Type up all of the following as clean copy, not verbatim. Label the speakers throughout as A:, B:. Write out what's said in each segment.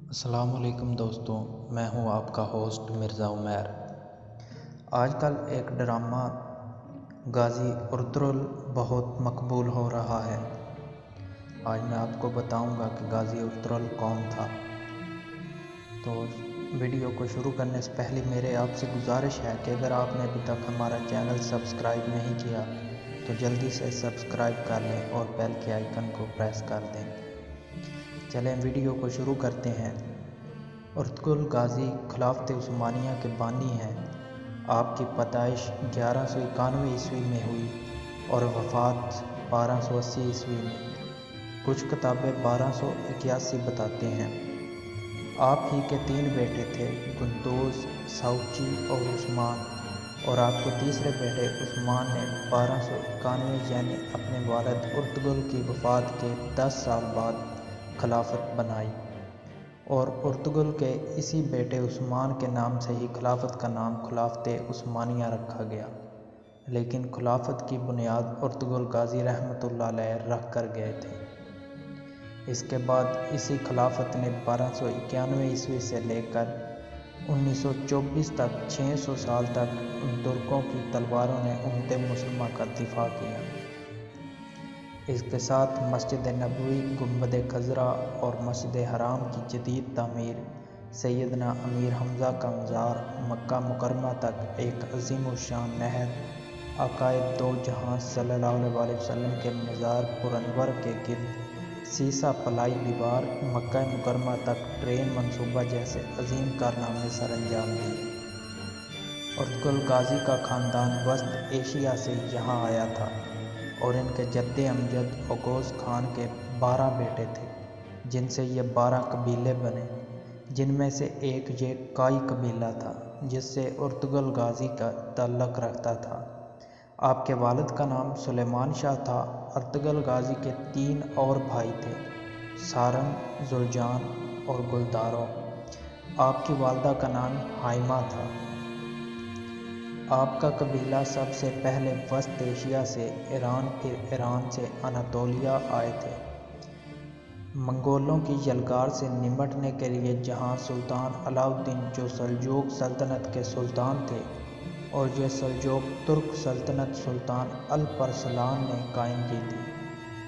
A: السلام علیکم دوستوں، میں ہوں آپ کا ہوسٹ مرزا عمیر۔ آج کل ایک ڈرامہ غازی ارطغرل بہت مقبول ہو رہا ہے۔ آج میں آپ کو بتاؤں گا کہ غازی ارطغرل کون تھا۔ تو ویڈیو کو شروع کرنے سے پہلے میرے آپ سے گزارش ہے کہ اگر آپ نے ابھی تک ہمارا چینل سبسکرائب نہیں کیا تو جلدی سے سبسکرائب کر لیں اور بیل کے آئیکن کو پریس کر دیں۔ چلیں ویڈیو کو شروع کرتے ہیں۔ ارطغرل غازی خلافت عثمانیہ کے بانی ہیں۔ آپ کی پیدائش 1191 عیسوی میں ہوئی اور وفات 1280 عیسوی میں۔ کچھ کتابیں 1281 بتاتے ہیں۔ آپ ہی کے 3 بیٹے تھے، گندوز، ساؤچی اور عثمان، اور آپ کے تیسرے بیٹے عثمان نے 1291 یعنی اپنے والد ارطغرل کی وفات کے 10 سال بعد خلافت بنائی، اور ارطغرل کے اسی بیٹے عثمان کے نام سے ہی خلافت کا نام خلافت عثمانیہ رکھا گیا، لیکن خلافت کی بنیاد ارطغرل غازی رحمۃ اللہ علیہ رکھ کر گئے تھے۔ اس کے بعد اسی خلافت نے 1291 عیسوی سے لے کر 1924 تک 600 سال تک ان ترکوں کی تلواروں نے امت مسلمہ کا دفاع کیا۔ اس کے ساتھ مسجد نبوی، گنبد خضرا اور مسجد حرام کی جدید تعمیر، سیدنا امیر حمزہ کا مزار، مکہ مکرمہ تک ایک عظیم الشان نہر، آقائے دو جہاں صلی اللہ علیہ وسلم کے مزار پر انور کے گرد سیسہ پلائی دیوار، مکہ مکرمہ تک ٹرین منصوبہ جیسے عظیم کارنامے سر انجام دیے۔ ارطغرل غازی کا خاندان وسط ایشیا سے یہاں آیا تھا، اور ان کے جد امجد اوغوز خان کے 12 بیٹے تھے، جن سے یہ 12 قبیلے بنے، جن میں سے ایک یہ کائی قبیلہ تھا جس سے ارطغرل غازی کا تعلق رکھتا تھا۔ آپ کے والد کا نام سلیمان شاہ تھا۔ ارطغرل غازی کے 3 اور بھائی تھے، سارنگ، زلجان اور گلدارو۔ آپ کی والدہ کا نام ہائمہ تھا۔ آپ کا قبیلہ سب سے پہلے وسط ایشیا سے ایران، پھر ایران سے اناطولیہ آئے تھے۔ منگولوں کی یلغار سے نمٹنے کے لیے جہاں سلطان علاء الدین جو سلجوق سلطنت کے سلطان تھے، اور یہ سلجوق ترک سلطنت سلطان الپرسلان نے قائم کی تھی۔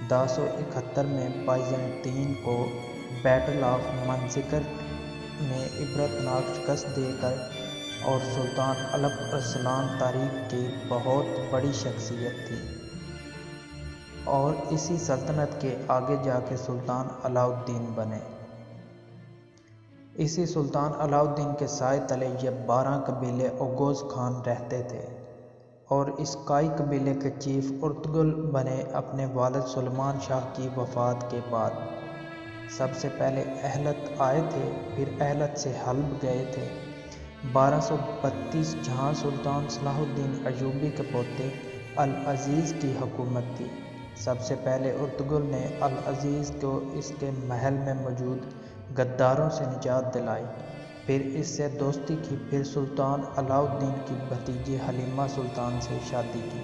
A: 1071 میں بائزنطین کو بیٹل آف منسکر میں عبرتناک شکست دے کر، اور سلطان الپرسلان تاریخ کی بہت بڑی شخصیت تھی، اور اسی سلطنت کے آگے جا کے سلطان علاء الدین بنے۔ اسی سلطان علاء الدین کے سائے تلے یہ 12 قبیلے اوغوز خان رہتے تھے، اور اس کائی قبیلے کے چیف ارطغرل بنے اپنے والد سلیمان شاہ کی وفات کے بعد۔ سب سے پہلے ایلت آئے تھے، پھر ایلت سے حلب گئے تھے۔ 1232 جہاں سلطان صلاح الدین ایوبی کے پوتے العزیز کی حکومت تھی۔ سب سے پہلے ارطغرل نے العزیز کو اس کے محل میں موجود غداروں سے نجات دلائی، پھر اس سے دوستی کی، پھر سلطان علاء الدین کی بھتیجی حلیمہ سلطان سے شادی کی،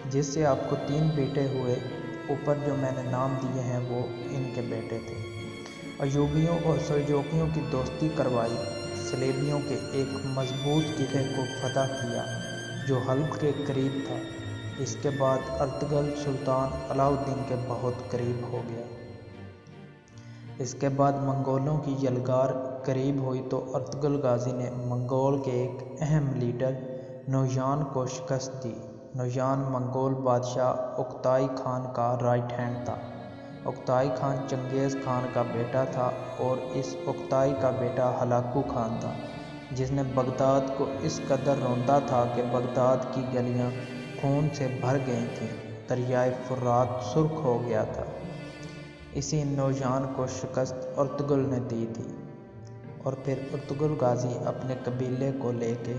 A: جس سے آپ کو 3 بیٹے ہوئے۔ اوپر جو میں نے نام دیے ہیں وہ ان کے بیٹے تھے۔ ایوبیوں اور سلجوقیوں کی دوستی کروائی، صلیبیوں کے ایک مضبوط قلعے کو فتح کیا جو حلب کے قریب تھا۔ اس کے بعد ارطغرل سلطان علاء الدین کے بہت قریب ہو گیا۔ اس کے بعد منگولوں کی یلغار قریب ہوئی تو ارطغرل غازی نے منگول کے ایک اہم لیڈر نویان کو شکست دی۔ نویان منگول بادشاہ اوکتائی خان کا رائٹ ہینڈ تھا۔ اوکتائی خان چنگیز خان کا بیٹا تھا، اور اس اوکتائی کا بیٹا ہلاکو خان تھا، جس نے بغداد کو اس قدر روندا تھا کہ بغداد کی گلیاں خون سے بھر گئی تھیں، دریائے فرات سرخ ہو گیا تھا۔ اسی نویان کو شکست ارطغرل نے دی تھی، اور پھر ارطغرل غازی اپنے قبیلے کو لے کے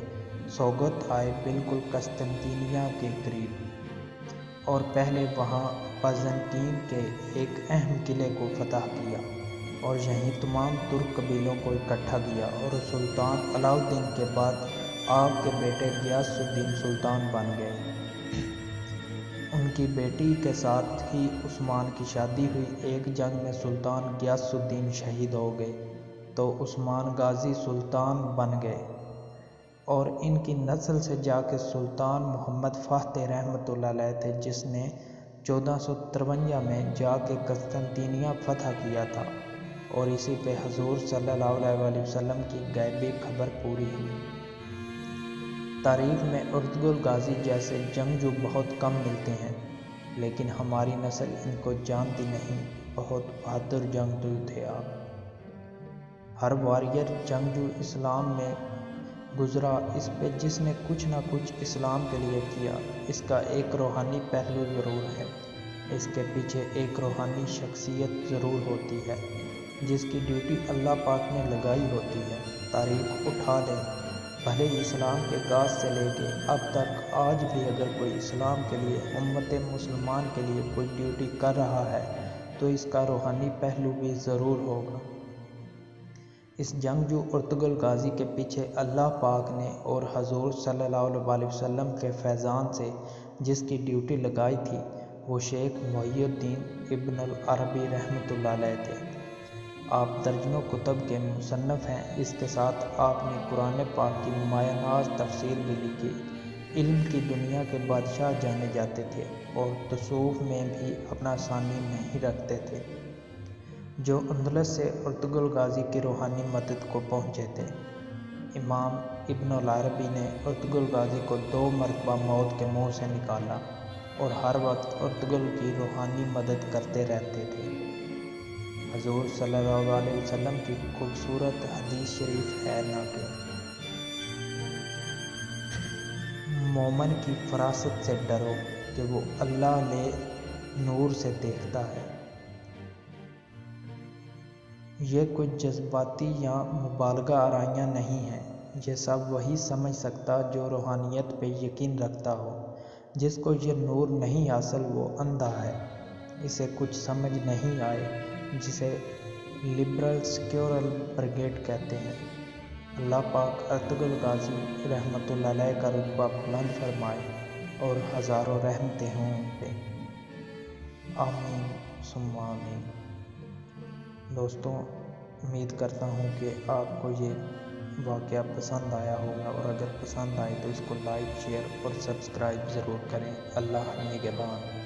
A: سوگت آئے، بالکل قسطنطنیہ کے قریب، اور پہلے وہاں بائزنطین کے ایک اہم قلعے کو فتح کیا، اور یہیں تمام ترک قبیلوں کو اکٹھا کیا، اور سلطان علاء الدین کے بعد آپ کے بیٹے غیاث الدین سلطان بن گئے۔ ان کی بیٹی کے ساتھ ہی عثمان کی شادی ہوئی۔ ایک جنگ میں سلطان غیاث الدین شہید ہو گئے، تو عثمان غازی سلطان بن گئے اور ان کی نسل سے جا کے سلطان محمد فاتح رحمۃ اللہ علیہ تھے، جس نے 1453 میں جا کے قسطنطنیہ فتح کیا تھا، اور اسی پہ حضور صلی اللہ علیہ وسلم کی غیبی خبر پوری ہوئی۔ تاریخ میں ارطغرل غازی جیسے جنگجو بہت کم ملتے ہیں، لیکن ہماری نسل ان کو جانتی نہیں۔ بہت بہادر جنگجو تھے آپ۔ ہر واریر جنگجو اسلام میں گزرا اس پہ جس نے کچھ نہ کچھ اسلام کے لیے کیا۔ اس کا ایک روحانی پہلو ضرور ہے، اس کے پیچھے ایک روحانی شخصیت ضرور ہوتی ہے جس کی ڈیوٹی اللہ پاک نے لگائی ہوتی ہے۔ تاریخ اٹھا لیں، بھلے اسلام کے آغاز سے لے کے اب تک آج بھی اگر کوئی اسلام کے لیے، امت مسلمان کے لیے کوئی ڈیوٹی کر رہا ہے تو اس کا روحانی پہلو بھی ضرور ہوگا۔ اس جنگجو ارطغرل غازی کے پیچھے اللہ پاک نے اور حضور صلی اللہ علیہ وسلم کے فیضان سے جس کی ڈیوٹی لگائی تھی وہ شیخ محی الدین ابن العربی رحمۃ اللہ علیہ تھے۔ آپ درجنوں کتب کے مصنف ہیں، اس کے ساتھ آپ نے قرآن پاک کی مایہ ناز تفسیر بھی لکھی۔ علم کی دنیا کے بادشاہ جانے جاتے تھے اور تصوف میں بھی اپنا ثانی نہیں رکھتے تھے، جو اندلس سے ارطغرل غازی کی روحانی مدد کو پہنچے تھے۔ امام ابن العربی نے ارطغرل غازی کو 2 مرتبہ موت کے منہ سے نکالا اور ہر وقت ارطغرل کی روحانی مدد کرتے رہتے تھے۔ حضور صلی اللہ علیہ وسلم کی خوبصورت حدیث شریف ہے نا کہ مومن کی فراست سے ڈرو کہ وہ اللہ لے نور سے دیکھتا ہے۔ یہ کچھ جذباتی یا مبالغہ آرائیاں نہیں ہیں، یہ سب وہی سمجھ سکتا جو روحانیت پہ یقین رکھتا ہو۔ جس کو یہ نور نہیں حاصل وہ اندھا ہے، اسے کچھ سمجھ نہیں آئے، جسے لبرل سیکولر بریگیڈ کہتے ہیں۔ اللہ پاک ارطغرل غازی رحمۃ اللہ علیہ کا رتبہ بلند فرمائے اور ہزاروں رحمتیں ہوں ان پہ۔ آمین ثم آمین۔ دوستوں، امید کرتا ہوں کہ آپ کو یہ واقعہ پسند آیا ہوگا، اور اگر پسند آئے تو اس کو لائک، شیئر اور سبسکرائب ضرور کریں۔ اللہ نگہبان۔